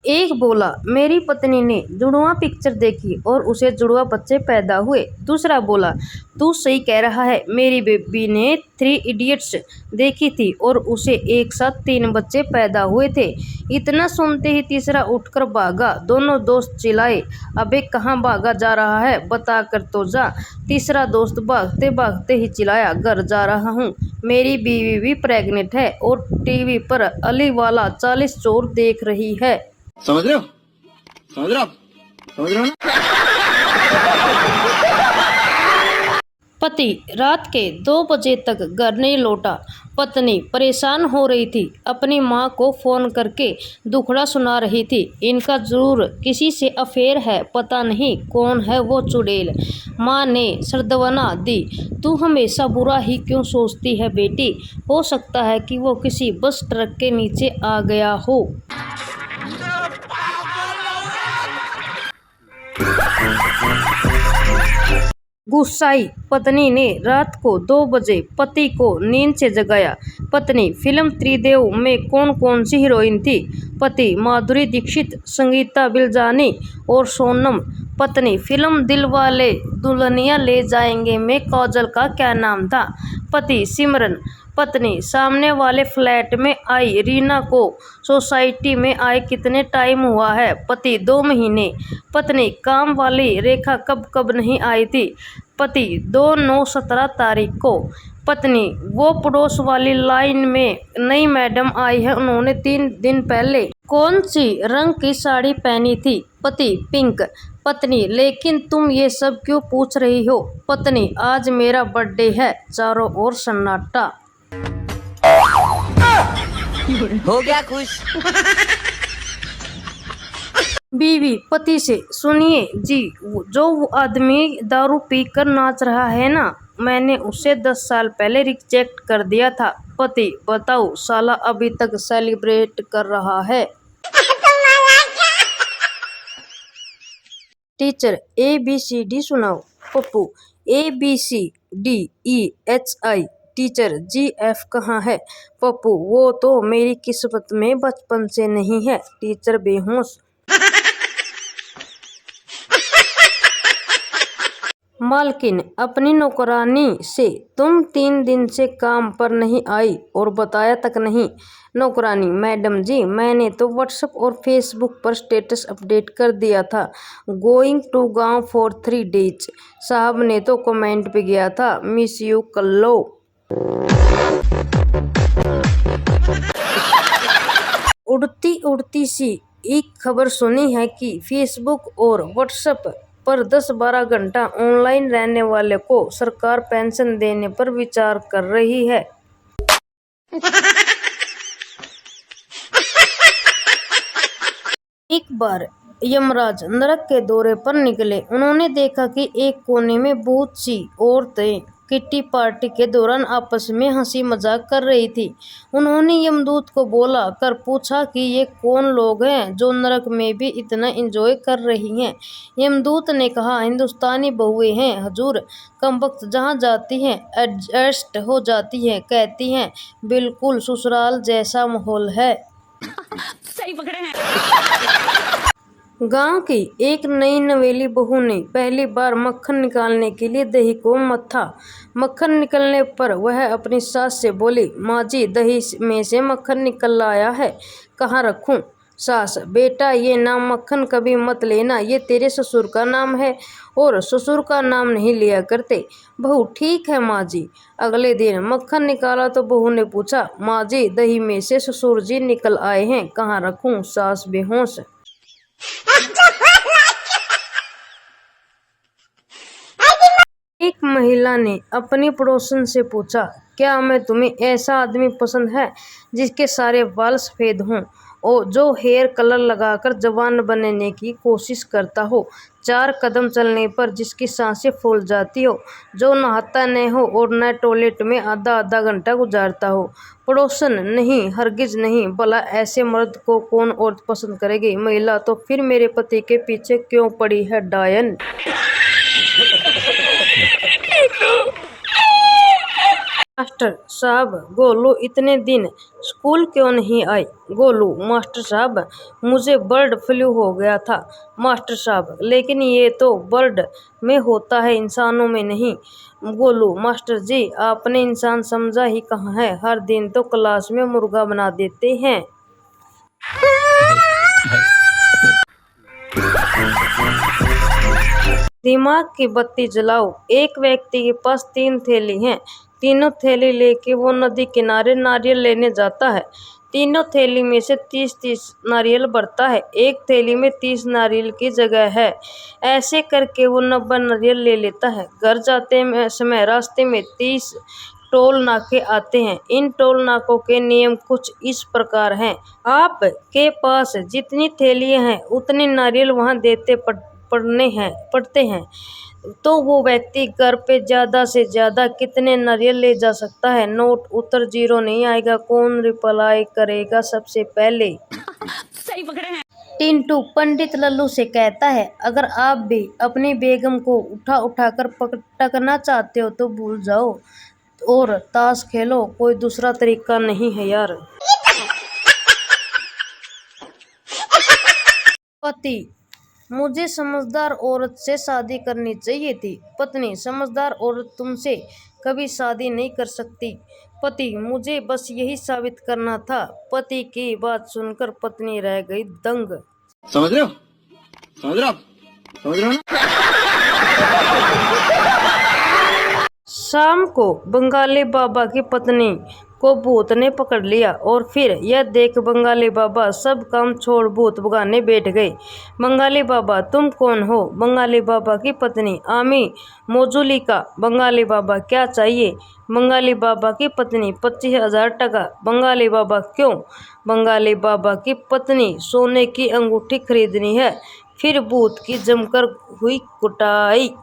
एक बोला, मेरी पत्नी ने जुड़वा पिक्चर देखी और उसे जुड़वा बच्चे पैदा हुए। दूसरा बोला, तू सही कह रहा है, मेरी बेबी ने 3 इडियट्स देखी थी और उसे एक साथ 3 बच्चे पैदा हुए थे। इतना सुनते ही तीसरा उठकर भागा। दोनों दोस्त चिल्लाए, अबे कहाँ भागा जा रहा है, बता कर तो जा। तीसरा दोस्त भागते भागते ही चिल्लाया, घर जा रहा हूँ, मेरी बीवी भी प्रेग्नेंट है और टीवी पर अली वाला 40 चोर देख रही है। समझ रहे हो? समझ रहे हो आप? समझ रहे हो ना? पति रात के 2 बजे तक घर नहीं लौटा। पत्नी परेशान हो रही थी, अपनी माँ को फोन करके दुखड़ा सुना रही थी। इनका जरूर किसी से अफेयर है, पता नहीं कौन है वो चुड़ैल। माँ ने सांत्वना दी, तू हमेशा बुरा ही क्यों सोचती है बेटी, हो सकता है कि वो किसी बस ट्रक के नीचे आ गया हो। गुस्साई पत्नी ने रात को 2 बजे पति को नींद से जगाया। पत्नी फिल्म त्रिदेव में कौन कौन सी हीरोइन थी? पति माधुरी दीक्षित, संगीता बिलजानी और सोनम। पत्नी फिल्म दिलवाले दुल्हनिया ले जाएंगे में काजल का क्या नाम था? पति सिमरन। पत्नी सामने वाले फ्लैट में आई रीना को सोसाइटी में आए कितने टाइम हुआ है? पति 2 महीने। पत्नी काम वाली रेखा कब कब नहीं आई थी? पति 2/9/17 तारीख को। पत्नी वो पड़ोस वाली लाइन में नई मैडम आई है, उन्होंने 3 दिन पहले कौन सी रंग की साड़ी पहनी थी? पति पिंक। पत्नी लेकिन तुम ये सब क्यों पूछ रही हो? पत्नी आज मेरा बर्थडे है। चारों ओर सन्नाटा। हो गया खुश। बीवी पति से, सुनिए जी, जो वो आदमी दारू पीकर नाच रहा है ना, मैंने उसे 10 साल पहले रिजेक्ट कर दिया था। पति बताओ, साला अभी तक सेलिब्रेट कर रहा है। टीचर ABCD सुनाओ। पप्पू ABCDEHI। टीचर GF कहाँ है? पप्पू वो तो मेरी किस्मत में बचपन से नहीं है। टीचर बेहोश। मालकिन अपनी नौकरानी से, तुम 3 दिन से काम पर नहीं आई और बताया तक नहीं। नौकरानी, मैडम जी मैंने तो व्हाट्सएप और फेसबुक पर स्टेटस अपडेट कर दिया था, गोइंग टू गांव फॉर 3 डेज। साहब ने तो कमेंट पे गया था, मिस यू कर लो। उड़ती उड़ती सी एक खबर सुनी है कि फेसबुक और व्हाट्सएप पर 10-12 घंटा ऑनलाइन रहने वाले को सरकार पेंशन देने पर विचार कर रही है। एक बार यमराज नरक के दौरे पर निकले। उन्होंने देखा कि एक कोने में बहुत सी औरतें किट्टी पार्टी के दौरान आपस में हंसी मजाक कर रही थी। उन्होंने यमदूत को बोला कर पूछा कि ये कौन लोग हैं जो नरक में भी इतना एंजॉय कर रही हैं। यमदूत ने कहा, हिंदुस्तानी बहुएं हैं हजूर, कमबख्त जहाँ जाती हैं एडजस्ट हो जाती हैं। कहती हैं बिल्कुल ससुराल जैसा माहौल है। सही पकड़े हैं। गांव की एक नई नवेली बहू ने पहली बार मक्खन निकालने के लिए दही को मथा। मक्खन निकलने पर वह अपनी सास से बोली, माँ जी दही में से मक्खन निकल आया है, कहाँ रखूं? सास, बेटा ये नाम मक्खन कभी मत लेना, ये तेरे ससुर का नाम है और ससुर का नाम नहीं लिया करते। बहू, ठीक है माँ जी। अगले दिन मक्खन निकाला तो बहू ने पूछा, माँ जी दही में से ससुर जी निकल आए हैं, कहाँ रखूं? सास बेहोश। एक महिला ने अपनी पड़ोसन से पूछा, क्या मैं तुम्हें ऐसा आदमी पसंद है जिसके सारे बाल सफ़ेद हों और जो हेयर कलर लगाकर जवान बनने की कोशिश करता हो, 4 कदम चलने पर जिसकी सांसें फूल जाती हो, जो नहाता न हो और न टॉयलेट में आधा आधा घंटा गुजारता हो? पड़ोसन, नहीं हरगिज नहीं, भला ऐसे मर्द को कौन औरत पसंद करेगी? महिला, तो फिर मेरे पति के पीछे क्यों पड़ी है डायन? मास्टर साहब, गोलू इतने दिन स्कूल क्यों नहीं आई? गोलू, मास्टर साहब मुझे बर्ड फ्लू हो गया था। मास्टर साहब, लेकिन ये तो बर्ड में होता है, इंसानों में नहीं। गोलू, मास्टर जी आपने इंसान समझा ही कहाँ है, हर दिन तो क्लास में मुर्गा बना देते हैं। दिमाग की बत्ती जलाओ। एक व्यक्ति के पास 3 थैली हैं। तीनों थैली लेके वो नदी किनारे नारियल लेने जाता है। तीनों थैली में से 30-30 नारियल भरता है। एक थैली में 30 नारियल की जगह है। ऐसे करके वो 90 नारियल ले लेता है। घर जाते समय रास्ते में 30 टोल नाके आते हैं। इन टोल नाकों के नियम कुछ इस प्रकार हैं। आपके पास जितनी थैलियां हैं उतने नारियल वहां देते पड़ते हैं। तो वो व्यक्ति घर पे ज्यादा से ज्यादा कितने नारियल ले जा सकता है? नोट उत्तर 0 नहीं आएगा। कौन रिप्लाई करेगा सबसे पहले? सही पकड़े हैं। टिंटू पंडित लल्लू से कहता है, अगर आप भी अपनी बेगम को उठा कर पटकना चाहते हो तो भूल जाओ और ताश खेलो, कोई दूसरा तरीका नहीं है यार। पति, मुझे समझदार औरत से शादी करनी चाहिए थी। पत्नी, समझदार औरत तुमसे कभी शादी नहीं कर सकती। पति, मुझे बस यही साबित करना था। पति की बात सुनकर पत्नी रह गई दंग। समझ रहे हो? समझ रहे हो? समझ रहे हो ना? शाम को बंगाली बाबा की पत्नी को भूत ने पकड़ लिया और फिर यह देख बंगाली बाबा सब काम छोड़ भूत भगाने बैठ गए। बंगाली बाबा, तुम कौन हो? बंगाली बाबा की पत्नी, आमी मोजुलिका। बंगाली बाबा, क्या चाहिए? बंगाली बाबा की पत्नी, 25,000 टका। बंगाली बाबा, क्यों? बंगाली बाबा की पत्नी, सोने की अंगूठी खरीदनी है। फिर भूत की जमकर हुई कुटाई।